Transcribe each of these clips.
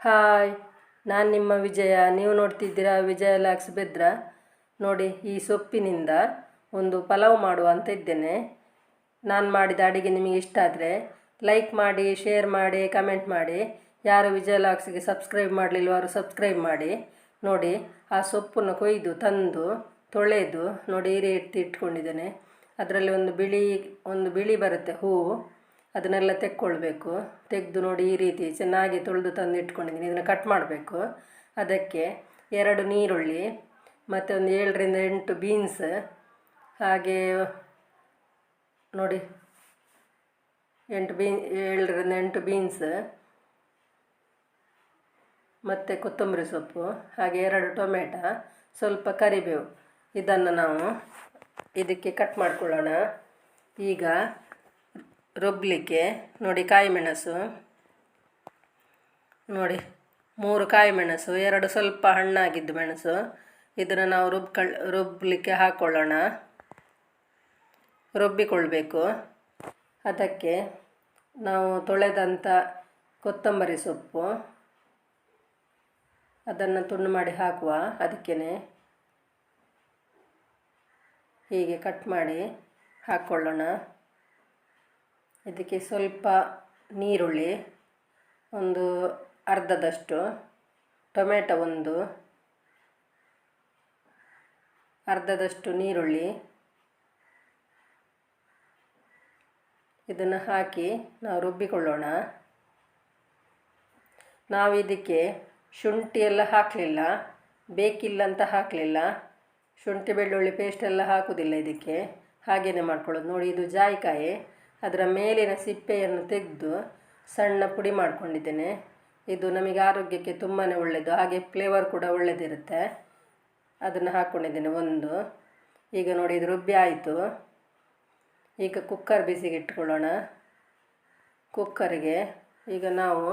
Hi, ನಾನು ನಿಮ್ಮ ವಿಜಯ. ನೀವು ನೋಡ್ತಿದ್ದೀರಾ ವಿಜಯ ಲಾಕ್ಸ್ ಬೆದ್ರ. ನೋಡಿ, ಈ ಸೊಪ್ಪಿನಿಂದ ಒಂದು ಪಲಾವ್ ಮಾಡುವ ಅಂತ ಇದ್ದೇನೆ. ನಾನು ಮಾಡಿದ ಅಡುಗೆ ನಿಮಗೆ ಇಷ್ಟ ಆದರೆ ಲೈಕ್ ಮಾಡಿ, ಶೇರ್ ಮಾಡಿ, ಕಮೆಂಟ್ ಮಾಡಿ. ಯಾರು ವಿಜಯ ಲಾಕ್ಸ್ಗೆ ಸಬ್ಸ್ಕ್ರೈಬ್ ಮಾಡಲಿಲ್ಲ ಅವರು ಸಬ್ಸ್ಕ್ರೈಬ್ ಮಾಡಿ. ನೋಡಿ, ಆ ಸೊಪ್ಪನ್ನು ಕೊಯ್ದು ತಂದು ತೊಳೆದು ನೋಡಿ ಈ ರೀತಿ ಇಟ್ಕೊಂಡಿದ್ದೇನೆ. ಅದರಲ್ಲಿ ಒಂದು ಬಿಳಿ ಬರುತ್ತೆ ಹೂವು, ಅದನ್ನೆಲ್ಲ ತೆಕ್ಕೊಳ್ಬೇಕು. ತೆಗೆದು ನೋಡಿ ಈ ರೀತಿ ಚೆನ್ನಾಗಿ ತೊಳೆದು ತಂದು ಇಟ್ಕೊಂಡಿದ್ದೀನಿ. ಇದನ್ನು ಕಟ್ ಮಾಡಬೇಕು. ಅದಕ್ಕೆ 2 ನೀರುಳ್ಳಿ ಮತ್ತು ಒಂದು 7ರಿಂದ 8 ಬೀನ್ಸ್, ಹಾಗೆ ನೋಡಿ 7ರಿಂದ 8 ಬೀನ್ಸ್ ಮತ್ತು ಕೊತ್ತಂಬರಿ ಸೊಪ್ಪು, ಹಾಗೆ 2 ಟೊಮೆಟೊ, ಸ್ವಲ್ಪ ಕರಿಬೇವು. ಇದನ್ನು ನಾವು ಇದಕ್ಕೆ ಕಟ್ ಮಾಡ್ಕೊಳ್ಳೋಣ. ಈಗ ರುಬ್ಬಲಿಕ್ಕೆ ನೋಡಿ ಕಾಯಿಮೆಣಸು, ನೋಡಿ 3 ಕಾಯಿಮೆಣಸು, 2 ಸ್ವಲ್ಪ ಹಣ್ಣಾಗಿದ್ದು ಮೆಣಸು. ಇದನ್ನು ನಾವು ರುಬ್ಬಲಿಕ್ಕೆ ಹಾಕ್ಕೊಳ್ಳೋಣ, ರುಬ್ಬಿಕೊಳ್ಬೇಕು. ಅದಕ್ಕೆ ನಾವು ತೊಳೆದಂಥ ಕೊತ್ತಂಬರಿ ಸೊಪ್ಪು ಅದನ್ನು ತುಂಡು ಮಾಡಿ ಹಾಕುವ. ಅದಕ್ಕೇ ಹೀಗೆ ಕಟ್ ಮಾಡಿ ಹಾಕ್ಕೊಳ್ಳೋಣ. ಇದಕ್ಕೆ ಸ್ವಲ್ಪ ನೀರುಳ್ಳಿ, ಒಂದು ಅರ್ಧದಷ್ಟು ಟೊಮೆಟೊ, ಒಂದು ಅರ್ಧದಷ್ಟು ನೀರುಳ್ಳಿ, ಇದನ್ನು ಹಾಕಿ ನಾವು ರುಬ್ಬಿಕೊಳ್ಳೋಣ. ನಾವು ಇದಕ್ಕೆ ಶುಂಠಿ ಎಲ್ಲ ಹಾಕಲಿಲ್ಲ, ಬೇಕಿಲ್ಲ ಅಂತ ಹಾಕಲಿಲ್ಲ. ಶುಂಠಿ ಬೆಳ್ಳುಳ್ಳಿ ಪೇಸ್ಟ್ ಎಲ್ಲ ಹಾಕುವುದಿಲ್ಲ ಇದಕ್ಕೆ, ಹಾಗೆಯೇ ಮಾಡ್ಕೊಳ್ಳೋದು. ನೋಡಿ, ಇದು ಜಾಯಿಕಾಯಿ, ಅದರ ಮೇಲಿನ ಸಿಪ್ಪೆಯನ್ನು ತೆಗೆದು ಸಣ್ಣ ಪುಡಿ ಮಾಡಿಕೊಂಡಿದ್ದೇನೆ. ಇದು ನಮಗೆ ಆರೋಗ್ಯಕ್ಕೆ ತುಂಬಾ ಒಳ್ಳೆಯದು, ಹಾಗೆ ಫ್ಲೇವರ್ ಕೂಡ ಒಳ್ಳೆಯದಿರುತ್ತೆ. ಅದನ್ನು ಹಾಕ್ಕೊಂಡಿದ್ದೇನೆ ಒಂದು. ಈಗ ನೋಡಿ, ಇದು ರುಬ್ಬಿ ಆಯಿತು. ಈಗ ಕುಕ್ಕರ್ ಬಿಸಿಗೆ ಇಟ್ಕೊಳ್ಳೋಣ. ಕುಕ್ಕರಿಗೆ ಈಗ ನಾವು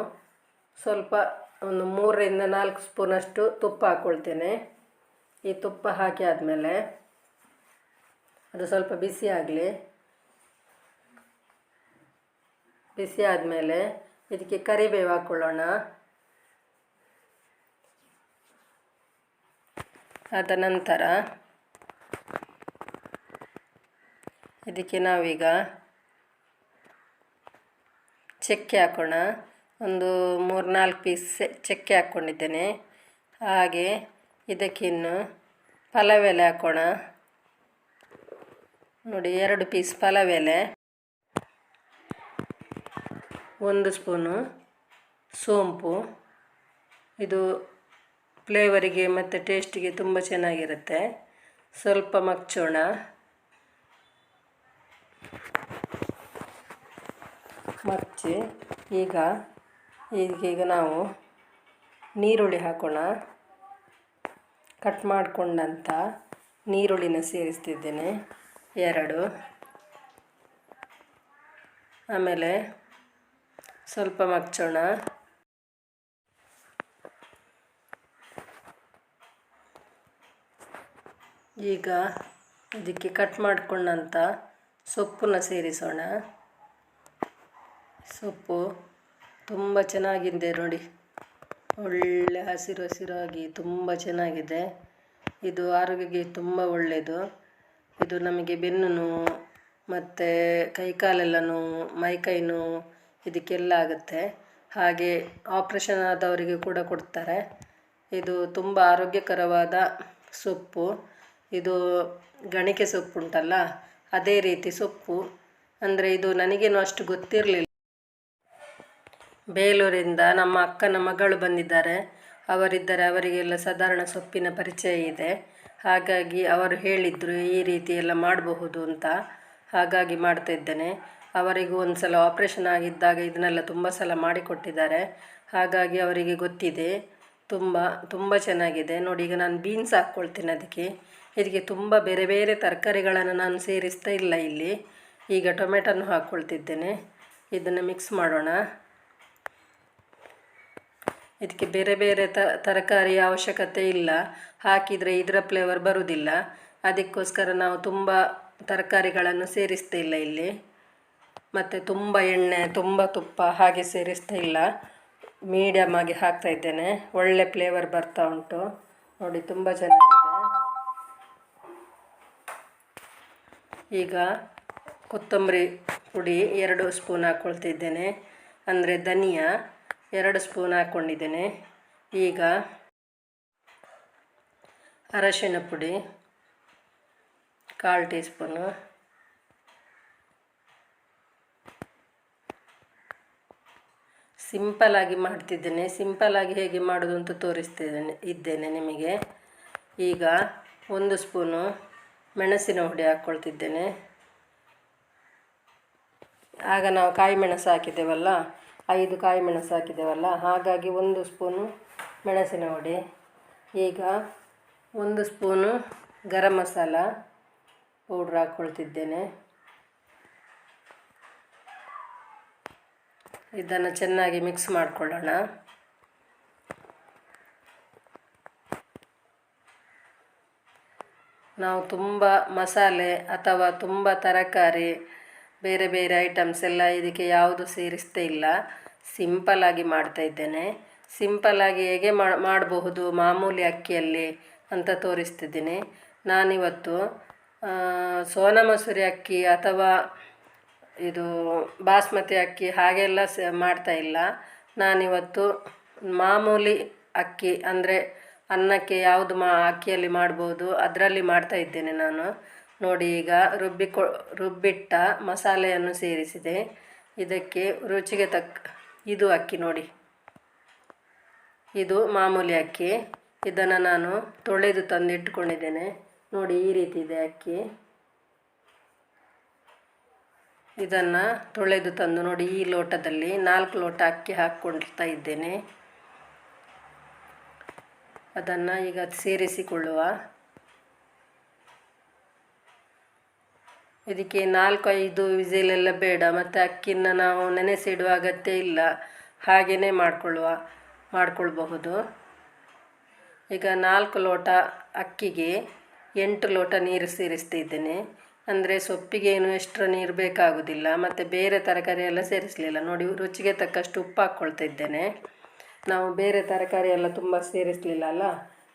ಸ್ವಲ್ಪ ಒಂದು 3ರಿಂದ 4 ಸ್ಪೂನಷ್ಟು ತುಪ್ಪ ಹಾಕ್ಕೊಳ್ತೇನೆ. ಈ ತುಪ್ಪ ಹಾಕಿ ಆದಮೇಲೆ ಅದು ಸ್ವಲ್ಪ ಬಿಸಿ ಆಗಲಿ. ಬಿಸಿ ಆದಮೇಲೆ ಇದಕ್ಕೆ ಕರಿಬೇವು ಹಾಕ್ಕೊಳ್ಳೋಣ. ಅದ ನಂತರ ಇದಕ್ಕೆ ನಾವೀಗ ಚಕ್ಕೆ ಹಾಕೋಣ. ಒಂದು 3-4 ಪೀಸ್ ಚಕ್ಕೆ ಹಾಕ್ಕೊಂಡಿದ್ದೇನೆ. ಹಾಗೆ ಇದಕ್ಕಿನ್ನು ಪಲಾವ್ ಎಲೆ ಹಾಕೋಣ. ನೋಡಿ, 2 ಪೀಸ್ ಪಲಾವ್ ಎಲೆ, 1 ಸ್ಪೂನು ಸೋಂಪು. ಇದು ಫ್ಲೇವರಿಗೆ ಮತ್ತು ಟೇಸ್ಟಿಗೆ ತುಂಬ ಚೆನ್ನಾಗಿರುತ್ತೆ. ಸ್ವಲ್ಪ ಮಗ್ಚೋಣ. ಮಗ್ಚಿ ಈಗ ನಾವು ನೀರುಳ್ಳಿ ಹಾಕೋಣ. ಕಟ್ ಮಾಡಿಕೊಂಡಂಥ ನೀರುಳ್ಳಿನ ಸೇರಿಸ್ತಿದ್ದೇನೆ 2. ಆಮೇಲೆ ಸ್ವಲ್ಪ ಮಗ್ಚೋಣ. ಈಗ ಇದಕ್ಕೆ ಕಟ್ ಮಾಡಿಕೊಂಡಂಥ ಸೊಪ್ಪನ್ನು ಸೇರಿಸೋಣ. ಸೊಪ್ಪು ತುಂಬ ಚೆನ್ನಾಗಿದೆ ನೋಡಿ, ಒಳ್ಳೆ ಹಸಿರು ಹಸಿರಾಗಿ ತುಂಬ ಚೆನ್ನಾಗಿದೆ. ಇದು ಆರೋಗ್ಯಕ್ಕೆ ತುಂಬ ಒಳ್ಳೆಯದು. ಇದು ನಮಗೆ ಬೆನ್ನು ನೋವು ಮತ್ತು ಕೈಕಾಲೆಲ್ಲ ನೋವು, ಮೈಕೈ ನೋವು ಇದಕ್ಕೆಲ್ಲ ಆಗುತ್ತೆ. ಹಾಗೆ ಆಪ್ರೇಷನ್ ಆದವರಿಗೆ ಕೂಡ ಕೊಡ್ತಾರೆ. ಇದು ತುಂಬ ಆರೋಗ್ಯಕರವಾದ ಸೊಪ್ಪು. ಇದು ಗಣಿಕೆ ಸೊಪ್ಪು ಉಂಟಲ್ಲ, ಅದೇ ರೀತಿ ಸೊಪ್ಪು. ಅಂದರೆ ಇದು ನನಗೇನು ಅಷ್ಟು ಗೊತ್ತಿರಲಿಲ್ಲ. ಬೇಲೂರಿಂದ ನಮ್ಮ ಅಕ್ಕನ ಮಗಳು ಬಂದಿದ್ದಾರೆ, ಅವರಿಗೆಲ್ಲ ಸಾಧಾರಣ ಸೊಪ್ಪಿನ ಪರಿಚಯ ಇದೆ. ಹಾಗಾಗಿ ಅವರು ಹೇಳಿದರು ಈ ರೀತಿ ಎಲ್ಲ ಮಾಡಬಹುದು ಅಂತ. ಹಾಗಾಗಿ ಮಾಡ್ತಾಯಿದ್ದೇನೆ. ಅವರಿಗೂ ಒಂದು ಸಲ ಆಪ್ರೇಷನ್ ಆಗಿದ್ದಾಗ ಇದನ್ನೆಲ್ಲ ತುಂಬ ಸಲ ಮಾಡಿಕೊಟ್ಟಿದ್ದಾರೆ. ಹಾಗಾಗಿ ಅವರಿಗೆ ಗೊತ್ತಿದೆ. ತುಂಬ ಚೆನ್ನಾಗಿದೆ. ನೋಡಿ, ಈಗ ನಾನು ಬೀನ್ಸ್ ಹಾಕ್ಕೊಳ್ತೀನಿ. ಇದಕ್ಕೆ ತುಂಬ ಬೇರೆ ಬೇರೆ ತರಕಾರಿಗಳನ್ನು ನಾನು ಸೇರಿಸ್ತಾ ಇಲ್ಲ ಇಲ್ಲಿ. ಈಗ ಟೊಮೆಟೊನ್ನು ಹಾಕ್ಕೊಳ್ತಿದ್ದೇನೆ. ಇದನ್ನು ಮಿಕ್ಸ್ ಮಾಡೋಣ. ಇದಕ್ಕೆ ಬೇರೆ ಬೇರೆ ತರಕಾರಿಯ ಅವಶ್ಯಕತೆ ಇಲ್ಲ, ಹಾಕಿದರೆ ಇದರ ಫ್ಲೇವರ್ ಬರುವುದಿಲ್ಲ. ಅದಕ್ಕೋಸ್ಕರ ನಾವು ತುಂಬ ತರಕಾರಿಗಳನ್ನು ಸೇರಿಸ್ತಾ ಇಲ್ಲ ಇಲ್ಲಿ. ಮತ್ತು ತುಂಬ ಎಣ್ಣೆ, ತುಂಬ ತುಪ್ಪ ಹಾಗೆ ಸೇರಿಸ್ತಾ ಇಲ್ಲ. ಮೀಡಿಯಮ್ ಆಗಿ ಹಾಕ್ತಾ ಇದ್ದೇನೆ. ಒಳ್ಳೆ ಫ್ಲೇವರ್ ಬರ್ತಾ ಉಂಟು ನೋಡಿ, ತುಂಬ ಚೆನ್ನಾಗಿದೆ. ಈಗ ಕೊತ್ತಂಬರಿ ಪುಡಿ 2 ಸ್ಪೂನ್ ಹಾಕ್ಕೊಳ್ತಿದ್ದೇನೆ, ಅಂದರೆ ಧನಿಯಾ 2 ಸ್ಪೂನ್ ಹಾಕ್ಕೊಂಡಿದ್ದೇನೆ. ಈಗ ಅರಶಿನ ಪುಡಿ 1/4 ಟೀ ಸ್ಪೂನು, ಸಿಂಪಲಾಗಿ ಮಾಡ್ತಿದ್ದೇನೆ. ಸಿಂಪಲಾಗಿ ಹೇಗೆ ಮಾಡೋದು ಅಂತ ತೋರಿಸ್ತಿದ್ದೇನೆ ನಿಮಗೆ. ಈಗ 1 ಸ್ಪೂನು ಮೆಣಸಿನ ಹುಡಿ ಹಾಕ್ಕೊಳ್ತಿದ್ದೇನೆ. ಆಗ ನಾವು ಕಾಯಿ ಮೆಣಸು ಹಾಕಿದ್ದೇವಲ್ಲ, 5 ಕಾಯಿ ಮೆಣಸು ಹಾಕಿದ್ದೇವಲ್ಲ, ಹಾಗಾಗಿ 1 ಸ್ಪೂನು ಮೆಣಸಿನ ಹುಡಿ. ಈಗ 1 ಸ್ಪೂನು ಗರಂ ಮಸಾಲ ಪೌಡ್ರ್ ಹಾಕ್ಕೊಳ್ತಿದ್ದೇನೆ. ಇದನ್ನು ಚೆನ್ನಾಗಿ ಮಿಕ್ಸ್ ಮಾಡಿಕೊಳ್ಳೋಣ. ನಾವು ತುಂಬ ಮಸಾಲೆ ಅಥವಾ ತುಂಬ ತರಕಾರಿ ಬೇರೆ ಬೇರೆ ಐಟಮ್ಸ್ ಎಲ್ಲ ಇದಕ್ಕೆ ಯಾವುದು ಸೇರಿಸ್ತಾ ಇಲ್ಲ. ಸಿಂಪಲಾಗಿ ಮಾಡ್ತಾಯಿದ್ದೇನೆ. ಸಿಂಪಲಾಗಿ ಹೇಗೆ ಮಾಡಬಹುದು ಮಾಮೂಲಿ ಅಕ್ಕಿಯಲ್ಲಿ ಅಂತ ತೋರಿಸ್ತಿದ್ದೀನಿ. ನಾನಿವತ್ತು ಸೋನಾ ಮಸೂರಿ ಅಕ್ಕಿ ಅಥವಾ ಇದು ಬಾಸ್ಮತಿ ಅಕ್ಕಿ ಹಾಗೆಲ್ಲ ಮಾಡ್ತಾಯಿಲ್ಲ. ನಾನಿವತ್ತು ಮಾಮೂಲಿ ಅಕ್ಕಿ, ಅಂದರೆ ಅನ್ನಕ್ಕೆ ಯಾವುದು ಅಕ್ಕಿಯಲ್ಲಿ ಮಾಡ್ಬೋದು ಅದರಲ್ಲಿ ಮಾಡ್ತಾಯಿದ್ದೇನೆ ನಾನು ನೋಡಿ. ಈಗ ರುಬ್ಬಿಟ್ಟ ಮಸಾಲೆಯನ್ನು ಸೇರಿಸಿದೆ. ಇದಕ್ಕೆ ರುಚಿಗೆ ತಕ್ಕ ಇದು ಅಕ್ಕಿ ನೋಡಿ, ಇದು ಮಾಮೂಲಿ ಅಕ್ಕಿ. ಇದನ್ನು ನಾನು ತೊಳೆದು ತಂದು ಇಟ್ಕೊಂಡಿದ್ದೇನೆ ನೋಡಿ. ಈ ರೀತಿ ಇದೆ ಅಕ್ಕಿ. ಇದನ್ನು ತೊಳೆದು ತಂದು ನೋಡಿ, ಈ ಲೋಟದಲ್ಲಿ 4 ಲೋಟ ಅಕ್ಕಿ ಹಾಕ್ಕೊಳ್ತಾ ಇದ್ದೇನೆ. ಅದನ್ನು ಈಗ ಸೇರಿಸಿಕೊಳ್ಳುವ. ಇದಕ್ಕೆ 4-5 ವಿಸಿಲೆಲ್ಲ ಬೇಡ, ಮತ್ತು ಅಕ್ಕಿನ ನಾವು ನೆನೆಸಿಡುವ ಅಗತ್ಯ ಇಲ್ಲ, ಹಾಗೆಯೇ ಮಾಡ್ಕೊಳ್ಬಹುದು. ಈಗ 4 ಲೋಟ ಅಕ್ಕಿಗೆ 8 ಲೋಟ ನೀರು ಸೇರಿಸ್ತಿದ್ದೇನೆ. ಅಂದರೆ ಸೊಪ್ಪಿಗೆ ಏನು ಎಕ್ಸ್ಟ್ರಾ ನೀರು ಬೇಕಾಗುವುದಿಲ್ಲ, ಮತ್ತು ಬೇರೆ ತರಕಾರಿ ಎಲ್ಲ ಸೇರಿಸಲಿಲ್ಲ ನೋಡಿ. ರುಚಿಗೆ ತಕ್ಕಷ್ಟು ಉಪ್ಪು ಹಾಕ್ಕೊಳ್ತಾ ಇದ್ದೇನೆ. ನಾವು ಬೇರೆ ತರಕಾರಿ ಎಲ್ಲ ತುಂಬ ಸೇರಿಸಲಿಲ್ಲ ಅಲ್ಲ,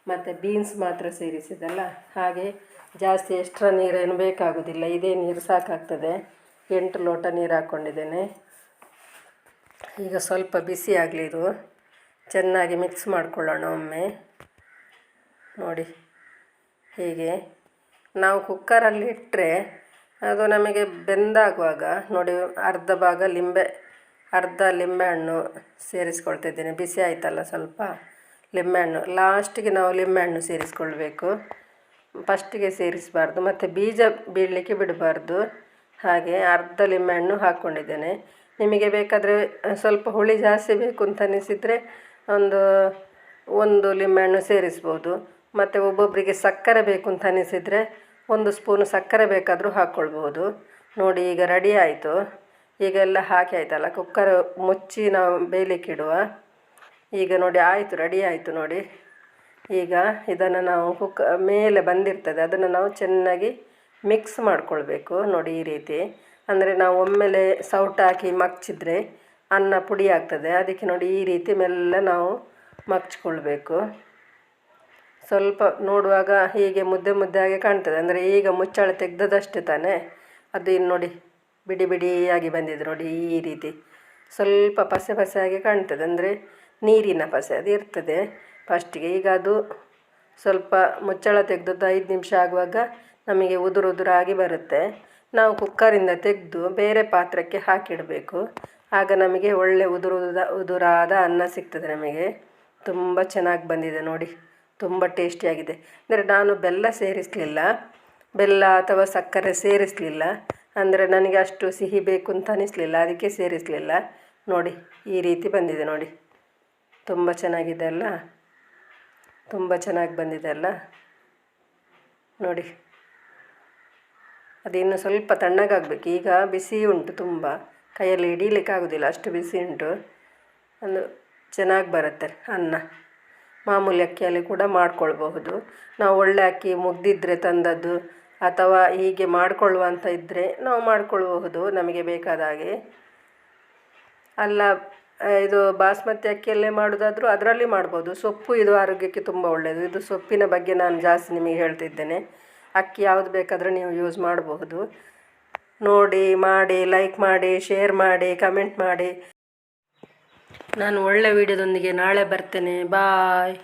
ಮತ್ತು ಬೀನ್ಸ್ ಮಾತ್ರ ಸೇರಿಸಿದಲ್ಲ, ಹಾಗೆ ಜಾಸ್ತಿ ಎಕ್ಸ್ಟ್ರಾ ನೀರೇನು ಬೇಕಾಗೋದಿಲ್ಲ. ಇದೇ ನೀರು ಸಾಕಾಗ್ತದೆ. 8 ಲೋಟ ನೀರು ಹಾಕ್ಕೊಂಡಿದ್ದೇನೆ. ಈಗ ಸ್ವಲ್ಪ ಬಿಸಿ ಆಗಲಿ, ಇದು ಚೆನ್ನಾಗಿ ಮಿಕ್ಸ್ ಮಾಡಿಕೊಳ್ಳೋಣ ಒಮ್ಮೆ ನೋಡಿ. ಹೀಗೆ ನಾವು ಕುಕ್ಕರಲ್ಲಿ ಇಟ್ಟರೆ ಅದು ನಮಗೆ ಬೆಂದಾಗುವಾಗ ನೋಡಿ, ಅರ್ಧ ಲಿಂಬೆಹಣ್ಣು ಸೇರಿಸ್ಕೊಳ್ತಿದ್ದೇನೆ. ಬಿಸಿ ಆಯ್ತಲ್ಲ ಸ್ವಲ್ಪ, ಲಿಂಬೆಹಣ್ಣು ಲಾಸ್ಟಿಗೆ ನಾವು ಲಿಂಬೆಹಣ್ಣು ಸೇರಿಸ್ಕೊಳ್ಬೇಕು, ಫಸ್ಟಿಗೆ ಸೇರಿಸಬಾರ್ದು, ಮತ್ತು ಬೀಜ ಬೀಳಲಿಕ್ಕೆ ಬಿಡಬಾರ್ದು. ಹಾಗೆ ಅರ್ಧ ಲಿಂಬೆಹಣ್ಣು ಹಾಕ್ಕೊಂಡಿದ್ದೇನೆ. ನಿಮಗೆ ಬೇಕಾದರೆ ಸ್ವಲ್ಪ ಹುಳಿ ಜಾಸ್ತಿ ಬೇಕು ಅಂತ ಅನಿಸಿದರೆ ಒಂದು ಲಿಂಬೆಹಣ್ಣು ಸೇರಿಸ್ಬೋದು. ಮತ್ತು ಒಬ್ಬೊಬ್ಬರಿಗೆ ಸಕ್ಕರೆ ಬೇಕು ಅಂತ ಅನಿಸಿದರೆ 1 ಸ್ಪೂನು ಸಕ್ಕರೆ ಬೇಕಾದರೂ ಹಾಕ್ಕೊಳ್ಬೋದು ನೋಡಿ. ಈಗ ರೆಡಿ ಆಯಿತು. ಈಗೆಲ್ಲ ಹಾಕಿ ಆಯ್ತಲ್ಲ, ಕುಕ್ಕರ್ ಮುಚ್ಚಿ ನಾವು ಬೇಯಲಿಕ್ಕಿಡುವ. ಈಗ ನೋಡಿ ಆಯಿತು, ರೆಡಿ ಆಯಿತು ನೋಡಿ. ಈಗ ಇದನ್ನು ನಾವು ಮೇಲೆ ಬಂದಿರ್ತದೆ, ಅದನ್ನು ನಾವು ಚೆನ್ನಾಗಿ ಮಿಕ್ಸ್ ಮಾಡಿಕೊಳ್ಬೇಕು ನೋಡಿ. ಈ ರೀತಿ ಅಂದರೆ ನಾವು ಒಮ್ಮೆಲೆ ಸೌಟು ಹಾಕಿ ಮಗ್ಚಿದ್ರೆ ಅನ್ನ ಪುಡಿ ಆಗ್ತದೆ. ಅದಕ್ಕೆ ನೋಡಿ ಈ ರೀತಿ ಮೆಲ್ಲ ನಾವು ಮಗ್ಚಿಕೊಳ್ಬೇಕು. ಸ್ವಲ್ಪ ನೋಡುವಾಗ ಹೀಗೆ ಮುದ್ದೆ ಆಗಿ ಕಾಣ್ತದೆ, ಅಂದರೆ ಈಗ ಮುಚ್ಚಳ ತೆಗೆದದಷ್ಟೇ ತಾನೇ. ಅದು ಇನ್ನು ನೋಡಿ ಬಿಡಿ ಬಿಡಿಯಾಗಿ ಬಂದಿದೆ ನೋಡಿ. ಈ ರೀತಿ ಸ್ವಲ್ಪ ಪಸೆ ಆಗಿ ಕಾಣ್ತದೆ, ಅಂದರೆ ನೀರಿನ ಪಸೆ ಅದು ಇರ್ತದೆ ಫಸ್ಟಿಗೆ. ಈಗ ಅದು ಸ್ವಲ್ಪ ಮುಚ್ಚಳ ತೆಗೆದದ್ದು 5 ನಿಮಿಷ ಆಗುವಾಗ ನಮಗೆ ಉದುರಾಗಿ ಬರುತ್ತೆ. ನಾವು ಕುಕ್ಕರಿಂದ ತೆಗೆದು ಬೇರೆ ಪಾತ್ರಕ್ಕೆ ಹಾಕಿಡಬೇಕು. ಆಗ ನಮಗೆ ಒಳ್ಳೆ ಉದುರಾದ ಅನ್ನ ಸಿಗ್ತದೆ ನಮಗೆ. ತುಂಬ ಚೆನ್ನಾಗಿ ಬಂದಿದೆ ನೋಡಿ, ತುಂಬ ಟೇಸ್ಟಿಯಾಗಿದೆ. ಅಂದರೆ ನಾನು ಬೆಲ್ಲ ಅಥವಾ ಸಕ್ಕರೆ ಸೇರಿಸಲಿಲ್ಲ, ಅಂದರೆ ನನಗೆ ಅಷ್ಟು ಸಿಹಿ ಬೇಕು ಅಂತ ಅನಿಸಲಿಲ್ಲ, ಅದಕ್ಕೆ ಸೇರಿಸಲಿಲ್ಲ ನೋಡಿ. ಈ ರೀತಿ ಬಂದಿದೆ ನೋಡಿ, ತುಂಬ ಚೆನ್ನಾಗಿದೆ ಅಲ್ಲ, ತುಂಬ ಚೆನ್ನಾಗಿ ಬಂದಿದೆ ಅಲ್ಲ ನೋಡಿ. ಅದಿನ್ನು ಸ್ವಲ್ಪ ತಣ್ಣಗಾಗಬೇಕು. ಈಗ ಬಿಸಿ ಉಂಟು, ತುಂಬ ಕೈಯಲ್ಲಿ ಹಿಡೀಲಿಕ್ಕಾಗೋದಿಲ್ಲ, ಅಷ್ಟು ಬಿಸಿ ಉಂಟು. ಒಂದು ಚೆನ್ನಾಗಿ ಬರುತ್ತೆ ಅನ್ನ. ಮಾಮೂಲಿ ಅಕ್ಕಿಯಲ್ಲಿ ಕೂಡ ಮಾಡ್ಕೊಳ್ಬಹುದು. ನಾವು ಒಳ್ಳೆ ಅಕ್ಕಿ ಮುಗ್ದಿದ್ರೆ ತಂದದ್ದು ಅಥವಾ ಹೀಗೆ ಮಾಡಿಕೊಳ್ಳುವಂಥ ಇದ್ದರೆ ನಾವು ಮಾಡಿಕೊಳ್ಬಹುದು ನಮಗೆ ಬೇಕಾದ ಹಾಗೆ. ಅಲ್ಲ ಇದು ಬಾಸ್ಮತಿ ಅಕ್ಕಿಯಲ್ಲೇ ಮಾಡೋದಾದರೂ ಅದರಲ್ಲಿ ಮಾಡ್ಬೋದು. ಸೊಪ್ಪು ಇದು ಆರೋಗ್ಯಕ್ಕೆ ತುಂಬ ಒಳ್ಳೆಯದು. ಇದು ಸೊಪ್ಪಿನ ಬಗ್ಗೆ ನಾನು ಜಾಸ್ತಿ ನಿಮಗೆ ಹೇಳ್ತಿದ್ದೇನೆ. ಅಕ್ಕಿ ಯಾವುದು ಬೇಕಾದರೂ ನೀವು ಯೂಸ್ ಮಾಡಬಹುದು. ನೋಡಿ, ಮಾಡಿ, ಲೈಕ್ ಮಾಡಿ, ಶೇರ್ ಮಾಡಿ, ಕಮೆಂಟ್ ಮಾಡಿ. ನಾನು ಒಳ್ಳೆ ವಿಡಿಯೋದೊಂದಿಗೆ ನಾಳೆ ಬರ್ತೇನೆ. ಬಾಯ್.